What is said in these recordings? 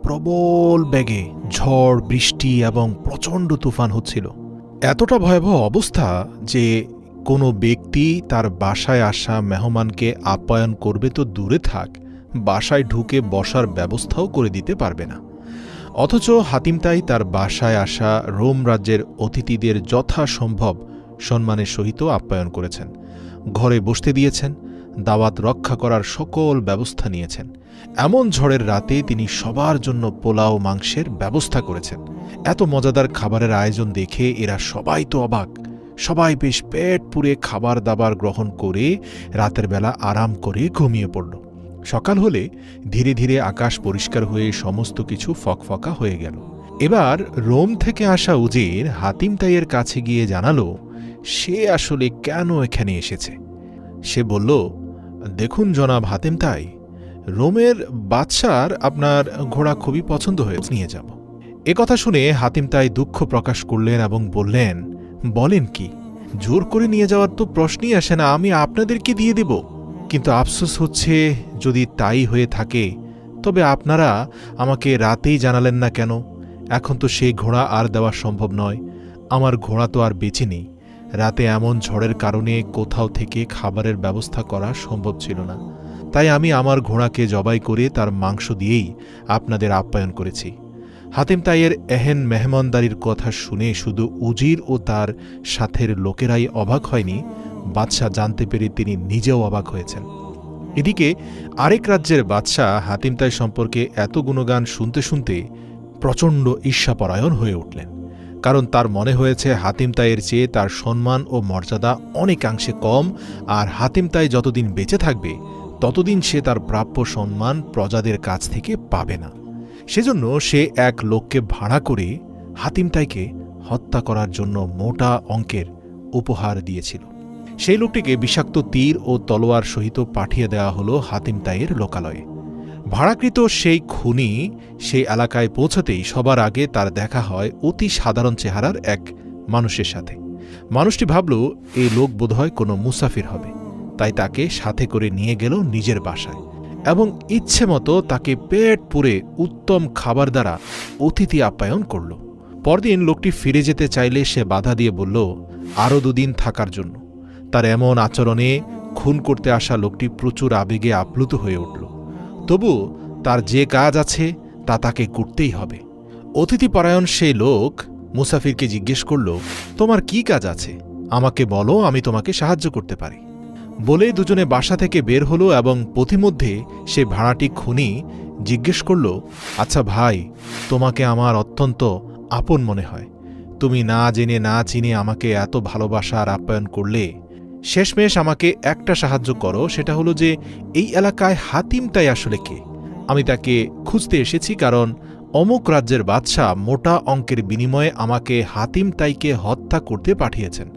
প্রবল বেগে ঝড় বৃষ্টি এবং প্রচণ্ড তুফান হচ্ছিল। এতটা ভয়াবহ অবস্থা যে কোনো ব্যক্তি তার বাসায় আসা মেহমানকে আপ্যায়ন করবে তো দূরে থাক, বাসায় ঢুকে বসার ব্যবস্থাও করে দিতে পারবে না। অথচ হাতিম তাই তার বাসায় আসা রোম রাজ্যের অতিথিদের যথাসম্ভব সম্মানের সহিত আপ্যায়ন করেছেন, ঘরে বসতে দিয়েছেন, দাওয়াত রক্ষা করার সকল ব্যবস্থা নিয়েছেন। এমন ঝড়ের রাতে তিনি সবার জন্য পোলাও মাংসের ব্যবস্থা করেছেন। এত মজাদার খাবারের আয়োজন দেখে এরা সবাই তো অবাক। সবাই বেশ পেট পুরে খাবার দাবার গ্রহণ করে রাতের বেলা আরাম করে ঘুমিয়ে পড়ল। সকাল হলে ধীরে ধীরে আকাশ পরিষ্কার হয়ে সমস্ত কিছু ফকফকা হয়ে গেল। এবার রোম থেকে আসা উজির হাতিম তাইয়ের কাছে গিয়ে জানালো সে আসলে কেন এখানে এসেছে। সে বলল, দেখুন জনাব হাতিম তাই, রোমের বাদশার আপনার ঘোড়া খুবই পছন্দ হয়ে নিয়ে যাব। কথা শুনে হাতিম তাই দুঃখ প্রকাশ করলেন এবং বললেন, বলেন কি, জোর করে নিয়ে যাওয়ার তো প্রশ্নই আসে না, আমি আপনাদেরকে দিয়ে দেব। কিন্তু আফসোস হচ্ছে যদি তাই হয়ে থাকে তবে আপনারা আমাকে রাতেই জানালেন না কেন? এখন তো সেই ঘোড়া আর দেওয়া সম্ভব নয়। আমার ঘোড়া তো আর বেঁচে নেই। রাতে এমন ঝড়ের কারণে কোথাও থেকে খাবারের ব্যবস্থা করা সম্ভব ছিল না, তাই আমি আমার ঘোড়াকে জবাই করে তার মাংস দিয়েই আপনাদের আপ্যায়ন করেছি। হাতিম তাইয়ের এহেন মেহমানদারির কথা শুনে শুধু উজির ও তার সাথের লোকেরাই অবাক হয়নি, বাদশাহ জানতে পেরে তিনি নিজেও অবাক হয়েছেন। এদিকে আরেক রাজ্যের বাদশাহ হাতিম তাই সম্পর্কে এত গুণগান শুনতে শুনতে প্রচণ্ড ঈর্ষাপরায়ণ হয়ে উঠলেন। কারণ তার মনে হয়েছে হাতিম তাইয়ের চেয়ে তার সম্মান ও মর্যাদা অনেকাংশে কম, আর হাতিম তাই যতদিন বেঁচে থাকবে ততদিন সে তার প্রাপ্য সম্মান প্রজাদের কাছ থেকে পাবে না। সেজন্য সে এক লোককে ভাড়া করে হাতিম তাইকে হত্যা করার জন্য মোটা অঙ্কের উপহার দিয়েছিল। সেই লোকটিকে বিষাক্ত তীর ও তলোয়ার সহিত পাঠিয়ে দেওয়া হল হাতিম তাইয়ের লোকালয়ে। ভাড়াকৃত সেই খুনি সেই এলাকায় পৌঁছতেই সবার আগে তার দেখা হয় অতি সাধারণ চেহারার এক মানুষের সাথে। মানুষটি ভাবল এই লোক বোধহয় কোনো মুসাফির হবে, তাই তাকে সাথে করে নিয়ে গেল নিজের বাসায় এবং ইচ্ছে মতো তাকে পেট পুরে উত্তম খাবার দ্বারা অতিথি আপ্যায়ন করল। পরদিন লোকটি ফিরে যেতে চাইলে সে বাধা দিয়ে বলল আরও দুদিন থাকার জন্য। তার এমন আচরণে খুন করতে আসা লোকটি প্রচুর আবেগে আপ্লুত হয়ে উঠল। তবু তার যে কাজ আছে তা তাকে করতেই হবে। অতিথিপরায়ণ সেই লোক মুসাফিরকে জিজ্ঞেস করল, তোমার কি কাজ আছে, আমাকে বলো, আমি তোমাকে সাহায্য করতে পারি। বলে দুজনে বাসা থেকে বের হলো এবং পথিমধ্যে সে ভাড়াটি খুনি জিজ্ঞেস করল, আচ্ছা ভাই, তোমাকে আমার অত্যন্ত আপন মনে হয়। তুমি না জেনে না চিনে আমাকে এত ভালোবাসা আর আপ্যায়ন করলে। শেষমেশ আমাকে একটা সাহায্য করো, সেটা হলো যে এই এলাকায় হাতিম তাই আসলে কে? আমি তাকে খুঁজতে এসেছি, কারণ অমুক রাজ্যের বাদশাহ মোটা অঙ্কের বিনিময়ে আমাকে হাতিম তাইকে হত্যা করতে পাঠিয়েছেন।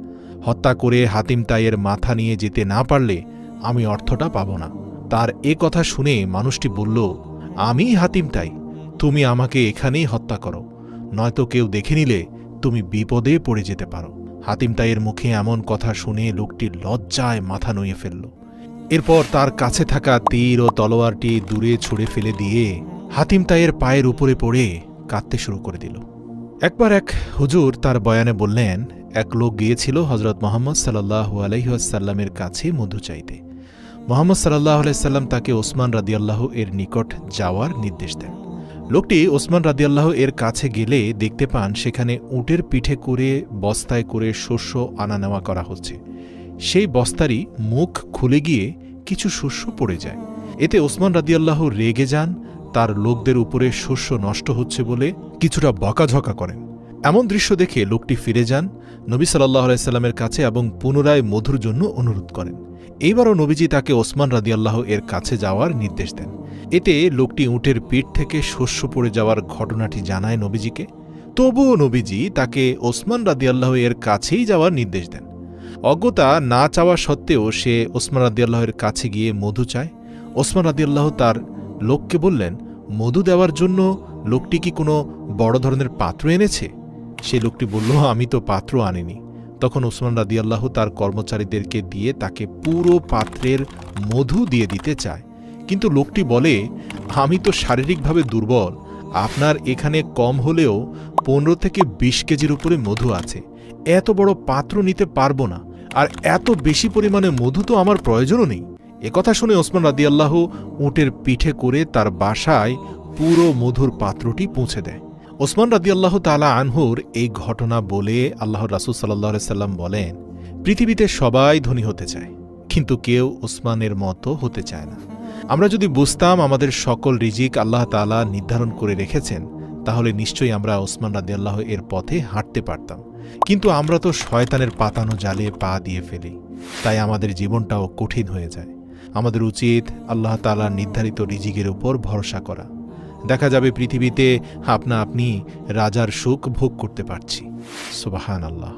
হত্যা করে হাতিম তাইয়ের মাথা নিয়ে যেতে না পারলে আমি অর্থটা পাব না। তার কথা শুনে মানুষটি বলল, আমি হাতিম তাই, তুমি আমাকে এখানেই হত্যা করো, নয়তো কেউ দেখে নিলে তুমি বিপদে পড়ে যেতে পারো। হাতিম তাইয়ের মুখে এমন কথা শুনে লোকটি লজ্জায় মাথা নুয়ে ফেলল। এরপর তার কাছে থাকা তীর ও তলোয়ারটি দূরে ছুঁড়ে ফেলে দিয়ে হাতিম তাইয়ের পায়ের উপরে পড়ে কাঁদতে শুরু করে দিল। একবার এক হুজুর তার বয়ানে বললেন, এক লোক গিয়েছিল হজরত মোহাম্মদ সাল্লাল্লাহু আলাইহি ওয়াসাল্লামের কাছে মধু চাইতে। মোহাম্মদ সাল্লাল্লাহু আলাইহি ওয়াসাল্লাম তাকে ওসমান রাদিয়াল্লাহু এর নিকট যাওয়ার নির্দেশ দেন। লোকটি ওসমান রাদিয়াল্লাহু এর কাছে গেলে দেখতে পান সেখানে উটের পিঠে করে বস্তায় করে শস্য আনা নেওয়া করা হচ্ছে। সেই বস্তারই মুখ খুলে গিয়ে কিছু শস্য পড়ে যায়। এতে ওসমান রাদিয়াল্লাহু রেগে যান, তার লোকদের উপরে শস্য নষ্ট হচ্ছে বলে কিছুটা বকাঝকা করেন। এমন দৃশ্য দেখে লোকটি ফিরে যান নবী সাল্লাল্লাহু আলাইহি সাল্লামের কাছে এবং পুনরায় মধুর জন্য অনুরোধ করেন। এইবারও নবীজি তাকে ওসমান রাদিয়াল্লাহু এর কাছে যাওয়ার নির্দেশ দেন। এতে লোকটি উটের পিঠ থেকে শস্য পড়ে যাওয়ার ঘটনাটি জানায় নবীজিকে। তবুও নবীজি তাকে ওসমান রাদিয়াল্লাহু এর কাছেই যাওয়ার নির্দেশ দেন। অজ্ঞতা না চাওয়া সত্ত্বেও সে ওসমান রাদিয়াল্লাহু এর কাছে গিয়ে মধু চায়। ওসমান রাদিয়াল্লাহু তার লোককে বললেন, মধু দেওয়ার জন্য লোকটি কি কোনো বড় ধরনের পাত্র এনেছে? সে লোকটি বলল, আমি তো পাত্র আনিনি। তখন ওসমান রাদিয়াল্লাহু তার কর্মচারীদেরকে দিয়ে তাকে পুরো পাত্রের মধু দিয়ে দিতে চায়, কিন্তু লোকটি বলে, আমি তো শারীরিকভাবে দুর্বল, আপনার এখানে কম হলেও 15 থেকে 20 কেজির উপরে মধু আছে। এত বড় পাত্র নিতে পারবো না, আর এত বেশি পরিমাণে মধু তো আমার প্রয়োজনও নেই। একথা শুনে ওসমান রাদিয়াল্লাহু উটের পিঠে করে তার বাসায় পুরো মধুর পাত্রটি পৌঁছে দেয়। ওসমান রাদিয়াল্লাহু তাআলা আনহুর এই ঘটনা বলে আল্লাহর রাসূল সাল্লাল্লাহু আলাইহি সাল্লাম বলেন, পৃথিবীতে সবাই ধনী হতে চায়, কিন্তু কেউ ওসমানের মতো হতে চায় না। আমরা যদি বুঝতাম আমাদের সকল রিজিক আল্লাহ তাআলা নির্ধারণ করে রেখেছেন, তাহলে নিশ্চয়ই আমরা ওসমান রাদিয়াল্লাহু এর পথে হাঁটতে পারতাম। কিন্তু আমরা তো শয়তানের পাতানো জালে পা দিয়ে ফেলি, তাই আমাদের জীবনটাও কঠিন হয়ে যায়। আমাদের উচিত আল্লাহ তাআলার নির্ধারিত রিজিকের উপর ভরসা করা। দেখা যাবে পৃথিবীতে আপনা আপনি রাজার সুখ ভোগ করতে পারছি। সুবহানাল্লাহ।